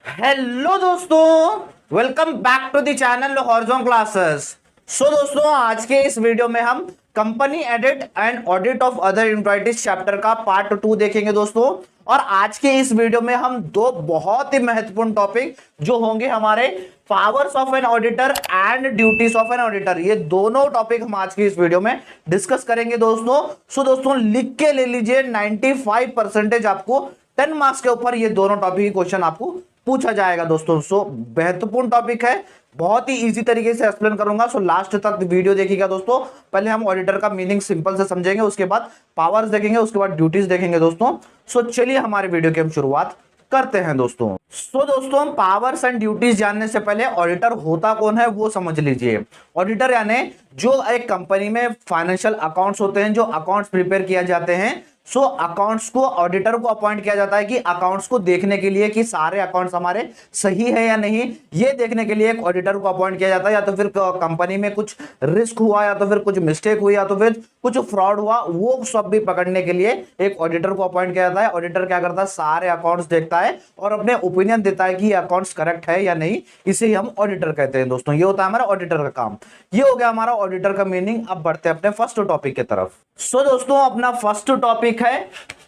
Hello दोस्तों, welcome back to the channel horizon classes. So दोस्तों, आज के इस वीडियो में हम company edit and audit of other employees chapter का पार्ट 2 देखेंगे दोस्तों। और आज के इस वीडियो में हम दो बहुत ही महत्वपूर्ण टॉपिक जो होंगे हमारे powers of an auditor and duties of an auditor, ये दोनों टॉपिक हम आज की इस वीडियो में डिस्कस करेंगे दोस्तों। सो दोस्तों, लिख के ले लीजिए 95% आपको 10 मार्क्स के ऊपर ये दोनों टॉपिक के क्वेश्चन आपको पूछा जाएगा दोस्तों। सो महत्वपूर्ण टॉपिक है, बहुत ही इजी तरीके से एक्सप्लेन करूंगा। सो लास्ट तक वीडियो देखिएगा दोस्तों। पहले हम ऑडिटर का मीनिंग सिंपल से समझेंगे, उसके बाद पावर्स देखेंगे, उसके बाद ड्यूटीज देखेंगे दोस्तों। सो चलिए हमारे वीडियो की हम शुरुआत करते हैं दोस्तों। सो दोस्तों, पावर्स एंड ड्यूटीज जानने से पहले ऑडिटर होता कौन है वो समझ लीजिए। ऑडिटर यानी जो एक कंपनी में फाइनेंशियल अकाउंट्स होते हैं, जो अकाउंट्स प्रिपेयर किया जाते हैं, सो अकाउंट्स को ऑडिटर को अपॉइंट किया जाता है कि अकाउंट्स को देखने के लिए कि सारे अकाउंट्स हमारे सही है या नहीं, ये देखने के लिए एक ऑडिटर को अपॉइंट किया जाता है। या तो फिर कंपनी में कुछ रिस्क हुआ, या तो फिर कुछ मिस्टेक हुई, या तो फिर कुछ फ्रॉड हुआ, वो सब भी पकड़ने के लिए एक ऑडिटर को अपॉइंट किया जाता है। ऑडिटर क्या करता है, सारे अकाउंट्स देखता है और अपने ओपिनियन देता है कि ये अकाउंट्स करेक्ट है या नहीं। इसे ही हम ऑडिटर कहते हैं दोस्तों। ये होता है हमारा ऑडिटर का काम। ये हो गया हमारा ऑडिटर का मीनिंग। अब बढ़ते हैं अपने फर्स्ट टॉपिक की तरफ। सो दोस्तों, अपना फर्स्ट टॉपिक है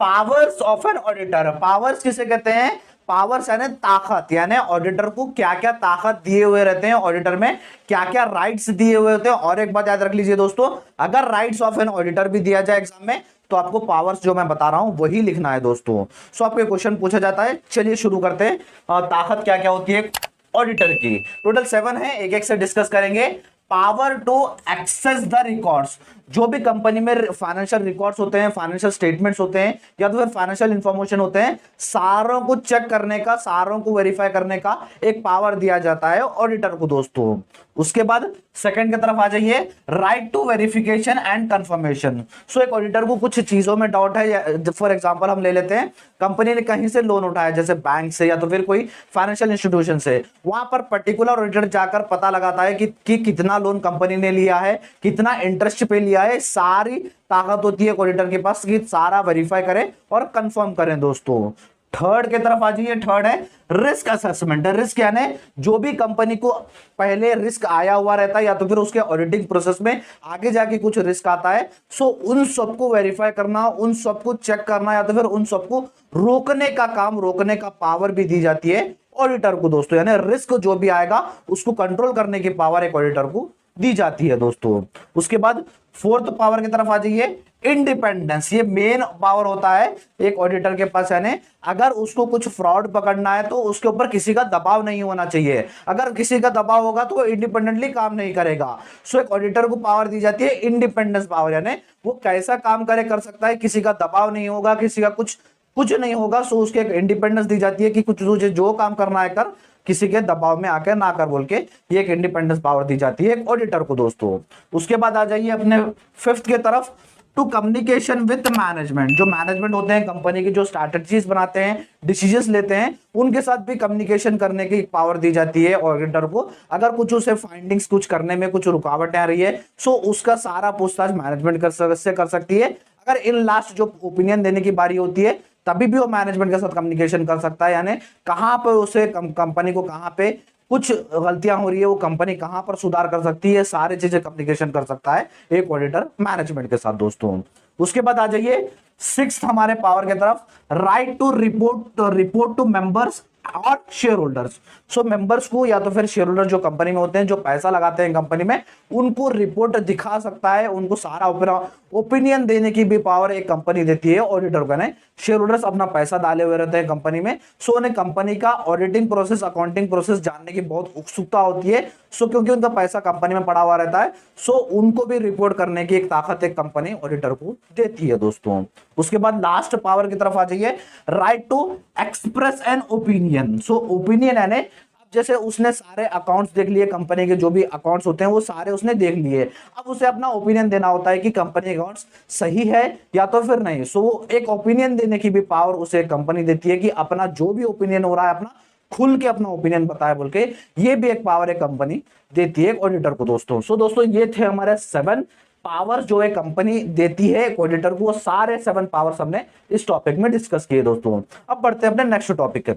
powers of an auditor. Powers किसे कहते हैं? पावर्स यानी ताकत, यानी ऑडिटर को क्या क्या ताकत दिए हुए रहते हैं, ऑडिटर में क्या क्या राइट्स दिए हुए होते हैं। और एक बात याद रख लीजिए दोस्तों, अगर राइट्स ऑफ एन ऑडिटर भी दिया जाए एग्जाम में तो आपको पावर्स जो मैं बता रहा हूं वही लिखना है दोस्तों। सो आपके क्वेश्चन पूछा जाता है। चलिए शुरू करते हैं। ताकत क्या क्या होती है ऑडिटर की? टोटल 7 है, एक एक से डिस्कस करेंगे। Power to access the records, जो भी कंपनी में फाइनेंशियल रिकॉर्ड्स होते हैं, फाइनेंशियल स्टेटमेंट्स होते हैं, या तो फिर फाइनेंशियल इंफॉर्मेशन होते हैं, सारों को चेक करने का, सारों को वेरीफाई करने का एक पावर दिया जाता है ऑडिटर को दोस्तों। उसके बाद सेकंड की तरफ आ जाइए, right to verification and confirmation. So एक ऑडिटर को कुछ चीजों में डाउट है। फॉर एग्जांपल हम ले लेते हैं, कंपनी ने कहीं से लोन उठाया, जैसे बैंक से या तो फिर कोई फाइनेंशियल इंस्टीट्यूशन से, वहां पर पर्टिकुलर ऑडिटर जाकर पता लगाता है कि कितना लोन कंपनी ने लिया है, कितना इंटरेस्ट पे लिया है। सारी ताकत होती है ऑडिटर के पास कि सारा वेरीफाई करें और कंफर्म करें दोस्तों। थर्ड की तरफ आ जाइए। थर्ड है रिस्क असेसमेंट। रिस्क यानी जो भी कंपनी को पहले रिस्क आया हुआ रहता है, या तो फिर उसके ऑडिटिंग प्रोसेस में आगे जाके कुछ रिस्क आता है, सो उन सबको वेरीफाई करना, उन सबको चेक करना, या तो फिर उन सबको रोकने का काम, रोकने का पावर भी दी जाती है ऑडिटर को दोस्तों। यानी रिस्क जो भी आएगा उसको कंट्रोल करने की पावर एक ऑडिटर को दी जाती है दोस्तों। उसके बाद फोर्थ पावर की तरफ आ जाइए, इंडिपेंडेंस। ये मेन पावर होता है एक ऑडिटर के पास, यानी अगर उसको कुछ फ्रॉड पकड़ना है तो उसके ऊपर किसी का दबाव नहीं होना चाहिए। अगर किसी का दबाव होगा तो वो इंडिपेंडेंटली काम नहीं करेगा। सो एक ऑडिटर को पावर दी जाती है इंडिपेंडेंस पावर, यानी वो कैसा काम करे कर सकता है, किसी का दबाव नहीं होगा, किसी का कुछ नहीं होगा। सो उसके एक इंडिपेंडेंस दी जाती है कि कुछ तुझे जो काम करना है कर, किसी के दबाव में आकर ना कर बोल के, ये एक इंडिपेंडेंस पावर दी जाती है ऑडिटर को दोस्तों। उसके बाद आ जाइए अपने फिफ्थ के तरफ, टू कम्युनिकेशन विद मैनेजमेंट। जो मैनेजमेंट होते हैं कंपनी की, जो स्ट्रैटेजीज बनाते हैं, डिसीजंस लेते हैं, उनके साथ भी कम्युनिकेशन करने की पावर दी जाती है ऑडिटर को। अगर कुछ उसे फाइंडिंग्स कुछ करने में कुछ रुकावटें आ रही है, सो उसका सारा पूछताछ मैनेजमेंट कर सकती है। अगर इन लास्ट जो ओपिनियन देने की बारी होती है, तभी भी वो मैनेजमेंट के साथ कम्युनिकेशन कर सकता है। यानी कहां पर उसे कंपनी को कहां पे कुछ गलतियां हो रही है, वो कंपनी कहां पर सुधार कर सकती है, सारी चीजें कम्युनिकेशन कर सकता है एक ऑडिटर मैनेजमेंट के साथ दोस्तों। उसके बाद आ जाइए सिक्स्थ हमारे पावर की तरफ, right to report to members और शेयर होल्डर्स। सो मेंबर्स को या तो फिर शेयर होल्डर जो कंपनी में होते हैं, जो पैसा लगाते हैं कंपनी में, उनको रिपोर्ट दिखा सकता है, उनको सारा ओपिनियन देने की भी पावर एक कंपनी देती है ऑडिटर को। शेयर होल्डर्स अपना पैसा डाले हुए रहते हैं कंपनी में, सो उन्हें कंपनी का ऑडिटिंग प्रोसेस, अकाउंटिंग प्रोसेस जानने की बहुत उत्सुकता होती है। सो क्योंकि उनका पैसा कंपनी में पड़ा हुआ रहता है, सो उनको भी रिपोर्ट करने की एक ताकत एक कंपनी ऑडिटर को देती है दोस्तों। उसके बाद लास्ट पावर की तरफ आ जाइए, right to express an opinion. So opinion यानी जैसे उसने सारे अकाउंट्स देख लिए, कंपनी के जो भी अकाउंट्स होते हैं वो सारे उसने देख लिए, अब उसे अपना ओपिनियन देना होता है कि कंपनी अकाउंट्स सही है या तो फिर नहीं। सो एक ओपिनियन देने की भी पावर उसे कंपनी देती है कि अपना जो भी ओपिनियन हो रहा है, अपना खुल के अपना ओपिनियन बताए बोल के, ये भी एक पावर एक कंपनी देती है ऑडिटर को दोस्तों। सो दोस्तों, ये थे हमारे 7 पावर जो एक कंपनी देती है ऑडिटर को। वो सारे 7 पावर्स हमने इस टॉपिक में डिस्कस किए दोस्तों। अब बढ़ते हैं अपने नेक्स्ट टॉपिक के।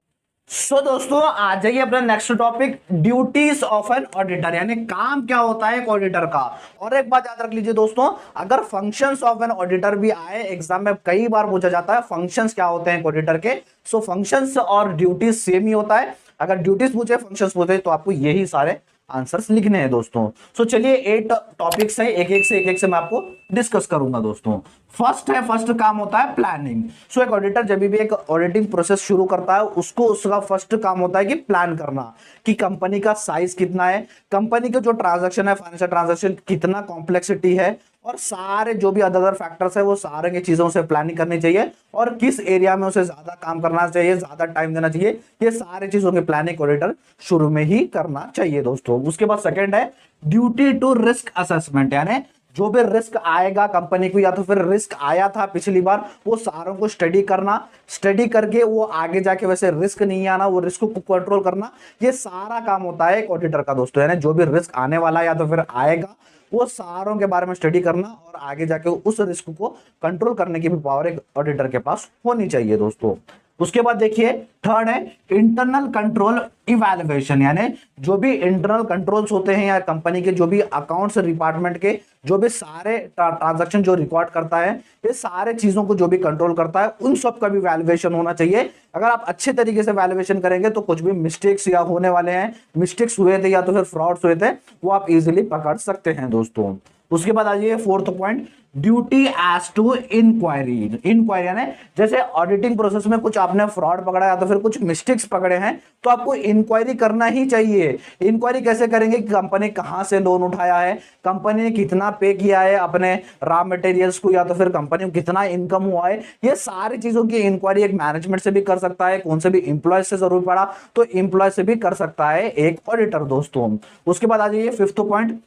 दोस्तों आ जाइए अपना next topic, duties of an auditor, यानी काम क्या होता है एक ऑडिटर का। और एक बात याद रख लीजिए दोस्तों, अगर फंक्शंस ऑफ एन ऑडिटर भी आए एग्जाम में, कई बार पूछा जाता है फंक्शंस क्या होते हैं एक ऑडिटर के। सो फंक्शंस और ड्यूटीज सेम ही होता है। अगर ड्यूटीज पूछे फंक्शंस पूछे तो आपको यही सारे आंसर्स लिखने हैं दोस्तों। सो चलिए 8 टॉपिक्स है, एक एक से मैं आपको डिस्कस करूंगा दोस्तों। फर्स्ट काम होता है प्लानिंग। सो एक ऑडिटर जब भी एक ऑडिटिंग प्रोसेस शुरू करता है उसको उसका फर्स्ट काम होता है कि प्लान करना कि कंपनी का साइज कितना है, कंपनी के जो ट्रांजैक्शन है फाइनेंशियल ट्रांजैक्शन कितना कॉम्प्लेक्सिटी है, और सारे जो भी अदर फैक्टर्स है वो सारे की चीजों से प्लानिंग करनी चाहिए, और किस एरिया में उसे ज्यादा काम करना चाहिए, ज्यादा टाइम देना चाहिए, ये सारे चीजों की प्लानिंग ऑडिटर शुरू में ही करना चाहिए दोस्तों। उसके बाद सेकंड है ड्यूटी टू रिस्क असेसमेंट, यानी जो भी रिस्क आएगा कंपनी को या तो फिर रिस्क आया था पिछली बार वो सारों को स्टडी करना, स्टडी करके वो आगे जाके वैसे रिस्क नहीं आना, वो रिस्क को कंट्रोल करना, ये सारा काम होता है एक ऑडिटर का दोस्तों। यानी जो भी रिस्क आने वाला या तो फिर आएगा वो सारों के बारे में स्टडी करना और आगे जाके उस रिस्क को कंट्रोल करने की भी पावर एक ऑडिटर के पास होनी चाहिए दोस्तों। उसके बाद देखिए थर्ड है इंटरनल कंट्रोल इवैल्यूएशन, यानी जो भी इंटरनल कंट्रोल्स होते हैं या कंपनी के जो भी अकाउंट्स डिपार्टमेंट के जो भी सारे ट्रांजैक्शन जो रिकॉर्ड करता है, ये सारे चीजों को जो भी कंट्रोल करता है उन सब का भी वैल्यूएशन होना चाहिए। अगर आप अच्छे तरीके से वैल्यूएशन करेंगे तो कुछ भी मिस्टेक्स या होने वाले हैं, मिस्टेक्स हुए थे या तो फिर फ्रॉड्स हुए थे, वो आप इजीली पकड़ सकते हैं दोस्तों। उसके बाद आइए fourth point, duty as to inquiry. Inquiry यानी जैसे ऑडिटिंग प्रोसेस में कुछ आपने फ्रॉड पकड़ा या तो फिर कुछ मिस्टेक्स पकड़े हैं तो आपको इंक्वायरी करना ही चाहिए। इंक्वायरी कैसे करेंगे कि कंपनी कहां से लोन उठाया है, कंपनी ने कितना पे किया है अपने रॉ मटेरियल्स को, या तो फिर कंपनी को कितना इनकम हुआ है, ये सारी चीजों की इंक्वायरी एक मैनेजमेंट से भी कर सकता है, कौन से भी इंप्लॉय से जरूर पड़ा तो इंप्लॉय से भी कर सकता है एक ऑडिटर दोस्तों। उसके बाद आ जाइए fifth point,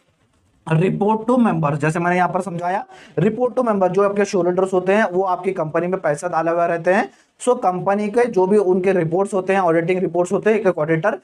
report to members. जैसे मैंने यहां पर समझाया रिपोर्ट टू मेंबर, जो आपके शेयर होल्डर्स होते हैं वो आपकी कंपनी में पैसा डाले हुए रहते हैं। सो कंपनी के जो भी उनके रिपोर्ट्स होते हैं, ऑडिटिंग रिपोर्ट्स होते हैं, एक ऑडिटर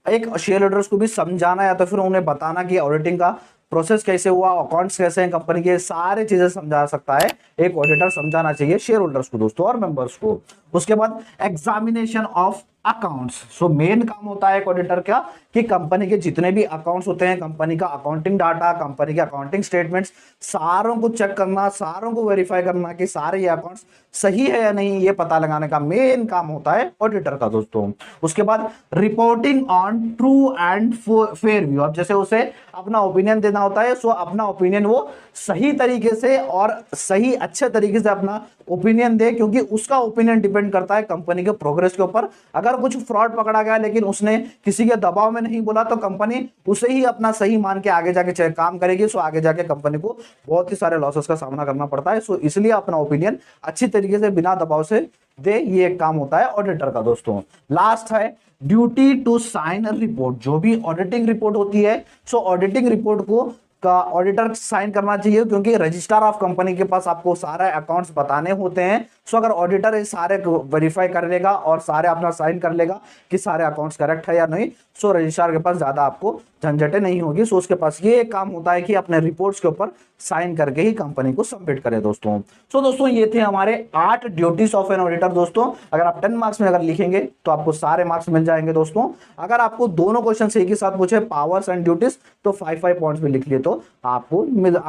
एक शेयर होल्डर्स को भी समझाना या तो फिर उन्हें बताना कि ऑडिटिंग का प्रोसेस कैसे हुआ, अकाउंट्स कैसे हैं कंपनी के, सारी चीजें समझा सकता है एक ऑडिटर, समझाना चाहिए शेयर होल्डर्स को दोस्तों और मेंबर्स को। उसके बाद examination of accounts. So main काम होता है एक ऑडिटर का कि कंपनी के जितने भी अकाउंट्स होते हैं, कंपनी का अकाउंटिंग डाटा, कंपनी के अकाउंटिंग स्टेटमेंट्स, सारों को चेक करना, सारों को वेरीफाई करना कि सारे ये अकाउंट्स सही है या नहीं, ये पता लगाने का मेन काम होता है ऑडिटर का दोस्तों। उसके बाद reporting on true and fair view. अब जैसे उसे अपना ओपिनियन देना होता है, सो अपना ओपिनियन वो सही तरीके से और सही अच्छे तरीके से अपना ओपिनियन दे, क्योंकि उसका ओपिनियन डिपेंड करता है कंपनी के प्रोग्रेस के ऊपर। अगर कुछ फ्रॉड पकड़ा गया लेकिन उसने किसी के दबाव में नहीं बोला तो कंपनी उसे ही अपना सही मान के आगे जाके काम करेगी, सो आगे जाके कंपनी को बहुत ही सारे लॉसेस का सामना करना पड़ता है। सो इसलिए अपना ओपिनियन अच्छी तरीके से बिना दबाव से दे, ये एक काम होता है ऑडिटर का दोस्तों। लास्ट है ड्यूटी टू साइन रिपोर्ट। जो भी ऑडिटिंग रिपोर्ट होती है, सो ऑडिटिंग रिपोर्ट को का ऑडिटर साइन करना चाहिए, क्योंकि रजिस्ट्रार ऑफ कंपनी के पास आपको सारे अकाउंट्स बताने होते हैं। सो अगर ऑडिटर ये सारे वेरीफाई कर लेगा और सारे अपना साइन कर लेगा कि सारे अकाउंट्स करेक्ट है या नहीं, सो रजिस्ट्रार के पास ज्यादा आपको झंझटें नहीं होगी। सो उसके पास ये काम होता है कि अपने रिपोर्ट्स के ऊपर साइन करके ही कंपनी को सबमिट करे दोस्तों। सो दोस्तों ये थे हमारे 8 ड्यूटीज ऑफ एन ऑडिटर दोस्तों। अगर आप 10 मार्क्स में अगर लिखेंगे तो आपको सारे मार्क्स मिल जाएंगे दोस्तों। अगर आपको दोनों क्वेश्चन एक ही साथ पूछे पावर्स एंड ड्यूटीज तो 5 पॉइंट्स भी लिख लिए तो आपको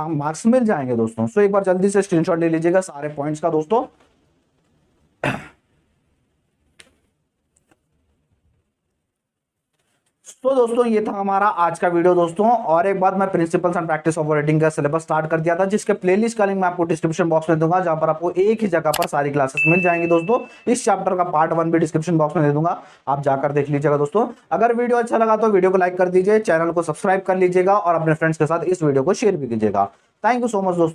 मार्क्स मिल जाएंगे दोस्तों। सो एक बार जल्दी से स्क्रीनशॉट ले लीजिएगा सारे पॉइंट्स का दोस्तों। तो दोस्तों ये था हमारा आज का वीडियो दोस्तों। और एक बात, मैं principles and practice of auditing का सिलेबस स्टार्ट कर दिया था, जिसके प्लेलिस्ट का लिंक मैं आपको डिस्क्रिप्शन बॉक्स में दूंगा, जहां पर आपको एक ही जगह पर सारी क्लासेस मिल जाएंगी दोस्तों। इस चैप्टर का पार्ट 1 भी डिस्क्रिप्शन बॉक्स में दे दूंगा, आप जाकर देख लीजिएगा दोस्तों। अगर वीडियो अच्छा लगा तो वीडियो को लाइक कर दीजिए, चैनल को सब्सक्राइब कर लीजिएगा और अपने फ्रेंड्स के साथ इस वीडियो को शेयर भी कीजिएगा। थैंक यू सो मच दोस्तों।